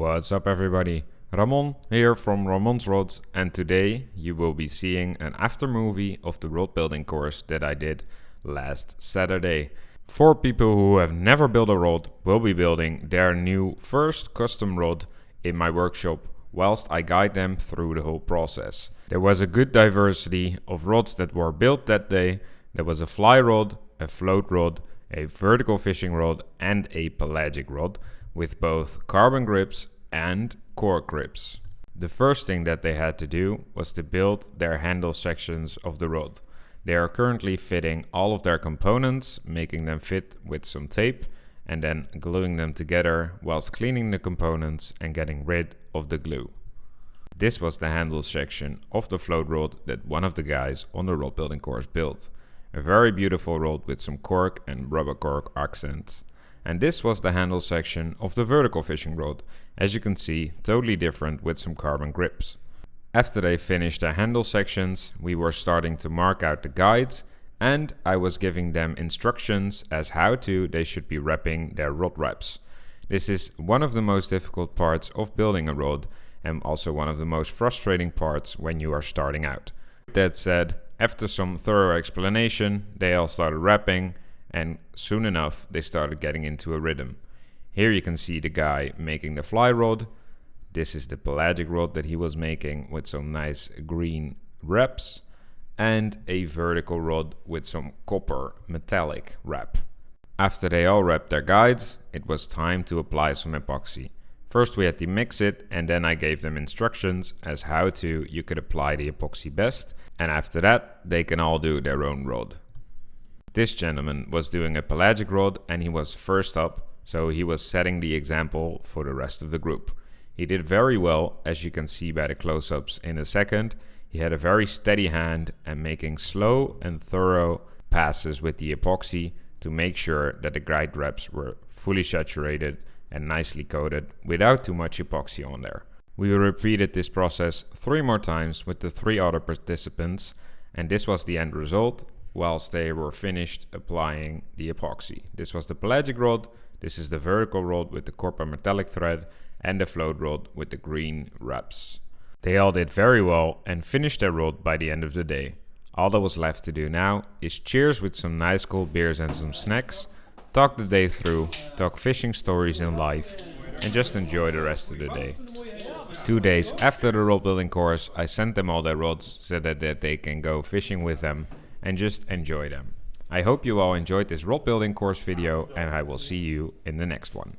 What's up everybody, Ramon here from Ramon's Rods, and today you will be seeing an after movie of the rod building course that I did last Saturday. 4 people who have never built a rod will be building their new first custom rod in my workshop whilst I guide them through the whole process. There was a good diversity of rods that were built that day. There was a fly rod, a float rod, a vertical fishing rod and a pelagic rod, with both carbon grips and cork grips. The first thing that they had to do was to build their handle sections of the rod. They are currently fitting all of their components, making them fit with some tape and then gluing them together whilst cleaning the components and getting rid of the glue. This was the handle section of the float rod that one of the guys on the rod building course built. A very beautiful rod with some cork and rubber cork accents. And this was the handle section of the vertical fishing rod, as you can see, totally different with some carbon grips. After they finished their handle sections, we were starting to mark out the guides and I was giving them instructions as how they should be wrapping their rod wraps. This is one of the most difficult parts of building a rod and also one of the most frustrating parts when you are starting out. That said, after some thorough explanation, they all started wrapping. And soon enough, they started getting into a rhythm. Here you can see the guy making the fly rod. This is the pelagic rod that he was making with some nice green wraps. And a vertical rod with some copper metallic wrap. After they all wrapped their guides, it was time to apply some epoxy. First we had to mix it and then I gave them instructions as how you could apply the epoxy best. And after that, they can all do their own rod. This gentleman was doing a pelagic rod and he was first up, so he was setting the example for the rest of the group. He did very well, as you can see by the close-ups in a second. He had a very steady hand and making slow and thorough passes with the epoxy to make sure that the guide wraps were fully saturated and nicely coated without too much epoxy on there. We repeated this process 3 more times with the 3 other participants, and this was the end result whilst they were finished applying the epoxy. This was the pelagic rod, this is the vertical rod with the copper metallic thread, and the float rod with the green wraps. They all did very well and finished their rod by the end of the day. All that was left to do now is cheers with some nice cold beers and some snacks, talk the day through, talk fishing stories in life, and just enjoy the rest of the day. 2 days after the rod building course, I sent them all their rods so that they can go fishing with them and just enjoy them. I hope you all enjoyed this rod building course video and I will see you in the next one.